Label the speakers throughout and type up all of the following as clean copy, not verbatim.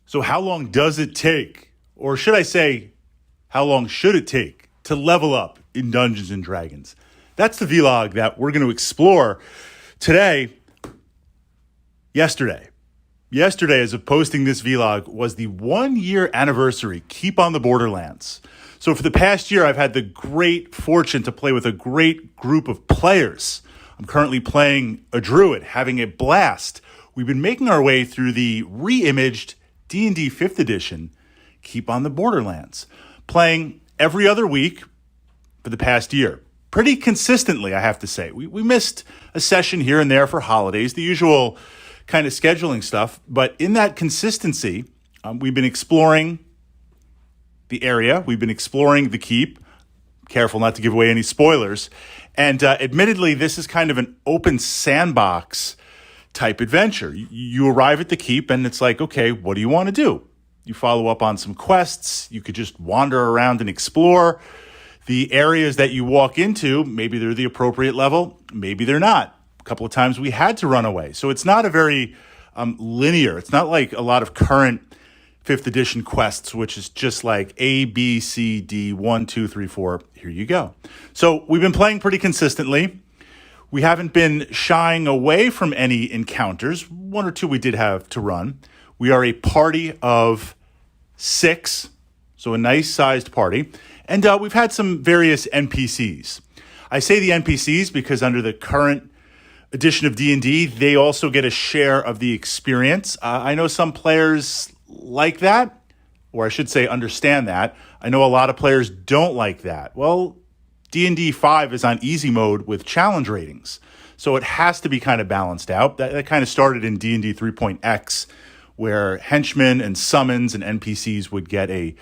Speaker 1: So how long does it take, or should I say, how long should it take to level up in Dungeons & Dragons? That's the vlog that we're going to explore today. Yesterday, as of posting this vlog, was the 1-year anniversary Keep on the Borderlands. So for the past year, I've had the great fortune to play with a great group of players. I'm currently playing a druid, having a blast. We've been making our way through the re-imaged D&D 5th edition, Keep on the Borderlands, playing every other week for the past year. Pretty consistently, I have to say. We missed a session here and there for holidays, the usual kind of scheduling stuff. But in that consistency, we've been exploring the area. We've been exploring the keep. Careful not to give away any spoilers. And admittedly, this is kind of an open sandbox type adventure. You arrive at the keep and it's like, okay, what do you want to do? You follow up on some quests. You could just wander around and explore. The areas that you walk into, maybe they're the appropriate level, maybe they're not. A couple of times we had to run away. So it's not a very linear. It's not like a lot of current 5th edition quests, which is just like A, B, C, D, 1, 2, 3, 4. Here you go. So we've been playing pretty consistently. We haven't been shying away from any encounters. 1 or 2 we did have to run. We are a party of 6, so a nice-sized party. And we've had some various NPCs. I say the NPCs because under the current edition of D&D, they also get a share of the experience. I know some players like that, or I should say understand that. I know a lot of players don't like that. Well, D&D 5 is on easy mode with challenge ratings, so it has to be kind of balanced out. That kind of started in D&D 3.x, where henchmen and summons and NPCs would get a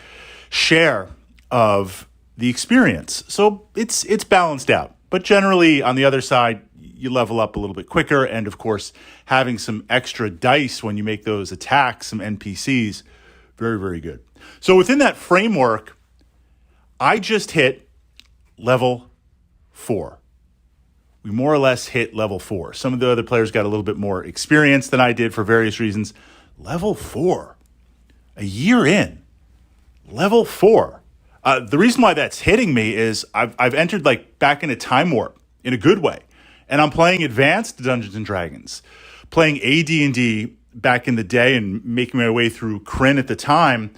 Speaker 1: share of the experience. So it's balanced out. But generally, on the other side, you level up a little bit quicker. And of course, having some extra dice when you make those attacks, some NPCs, very, very good. So within that framework, I just hit level 4. We more or less hit level 4. Some of the other players got a little bit more experience than I did for various reasons. Level 4, a year in, level 4. The reason why that's hitting me is I've entered like back in a time warp in a good way. And I'm playing advanced Dungeons & Dragons, playing AD&D back in the day and making my way through Kryn at the time.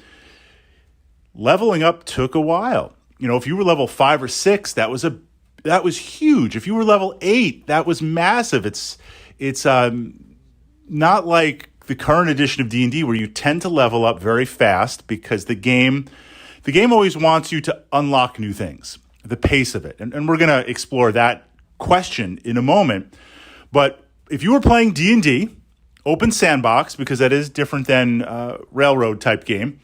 Speaker 1: Leveling up took a while. You know, if you were level 5 or 6, that was huge. If you were level 8, that was massive. It's not like the current edition of D&D where you tend to level up very fast because the game always wants you to unlock new things, the pace of it. And we're going to explore that question in a moment. But if you were playing D&D, open sandbox, because that is different than railroad type game,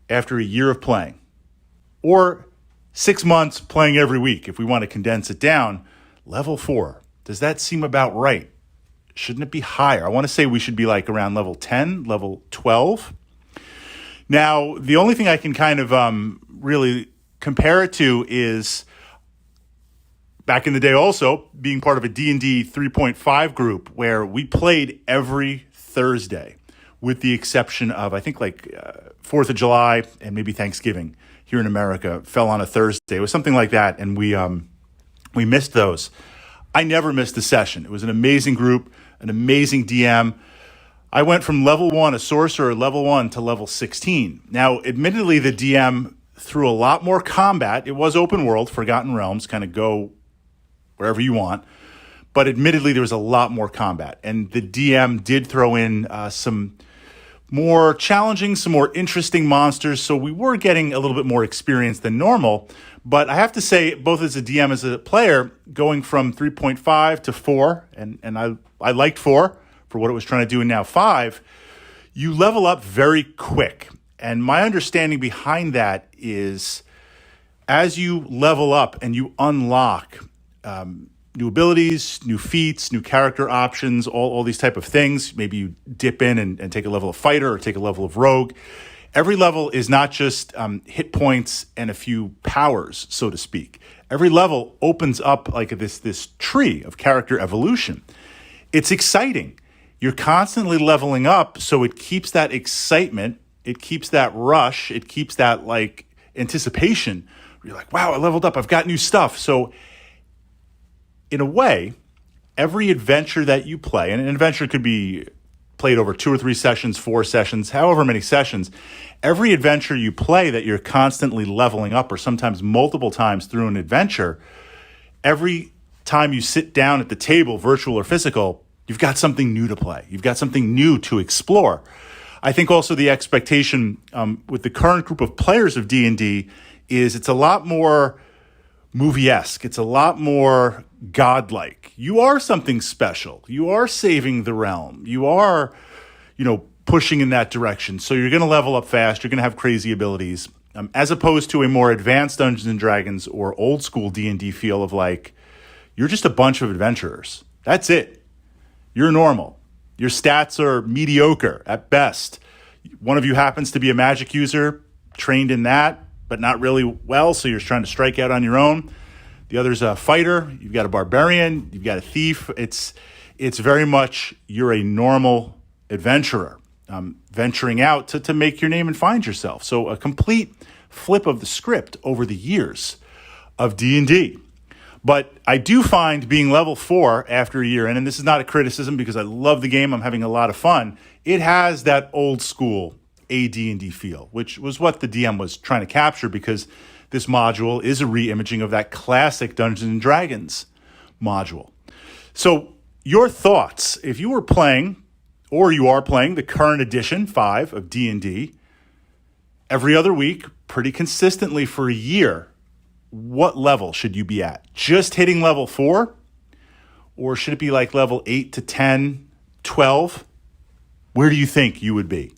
Speaker 1: after a year of playing, or 6 months playing every week, if we want to condense it down, level 4, does that seem about right? Shouldn't it be higher? I want to say we should be like around level 10, level 12. Now, the only thing I can kind of really compare it to is back in the day also being part of a D&D 3.5 group where we played every Thursday with the exception of, I think, like 4th of July and maybe Thanksgiving here in America fell on a Thursday. It was something like that, and we missed those. I never missed a session. It was an amazing group, an amazing DM. I went from level 1, a sorcerer, level 1 to level 16. Now, admittedly, the DM threw a lot more combat. It was open world, Forgotten Realms, kind of go wherever you want. But admittedly, there was a lot more combat. And the DM did throw in some more challenging, some more interesting monsters. So we were getting a little bit more experience than normal. But I have to say, both as a DM, as a player, going from 3.5 to 4, and I liked 4 for what it was trying to do, and now 5, you level up very quick. And my understanding behind that is as you level up and you unlock new abilities, new feats, new character options, all these type of things, maybe you dip in and take a level of fighter or take a level of rogue. Every level is not just hit points and a few powers, so to speak. Every level opens up like this tree of character evolution. It's exciting. You're constantly leveling up, so it keeps that excitement, it keeps that rush, it keeps that like anticipation. You're like, wow, I leveled up, I've got new stuff. So in a way, every adventure that you play, and an adventure could be played over 2 or 3 sessions, 4 sessions, however many sessions, every adventure you play that you're constantly leveling up, or sometimes multiple times through an adventure, every time you sit down at the table, virtual or physical, you've got something new to play. You've got something new to explore. I think also the expectation with the current group of players of D&D is it's a lot more movie-esque. It's a lot more godlike. You are something special. You are saving the realm. You are, pushing in that direction. So you're going to level up fast. You're going to have crazy abilities, as opposed to a more advanced Dungeons and Dragons or old school D&D feel of like, you're just a bunch of adventurers. That's it. You're normal. Your stats are mediocre at best. One of you happens to be a magic user, trained in that, but not really well, so you're trying to strike out on your own. The other's a fighter. You've got a barbarian. You've got a thief. It's very much you're a normal adventurer, venturing out to make your name and find yourself. So a complete flip of the script over the years of D&D. But I do find being level 4 after a year, and this is not a criticism because I love the game, I'm having a lot of fun, it has that old school AD&D feel, which was what the DM was trying to capture, because this module is a re-imaging of that classic Dungeons & Dragons module. So your thoughts, if you were playing, or you are playing the current edition 5 of D&D, every other week, pretty consistently for a year, what level should you be at? Just hitting level 4? Or should it be like level 8 to 10, 12? Where do you think you would be?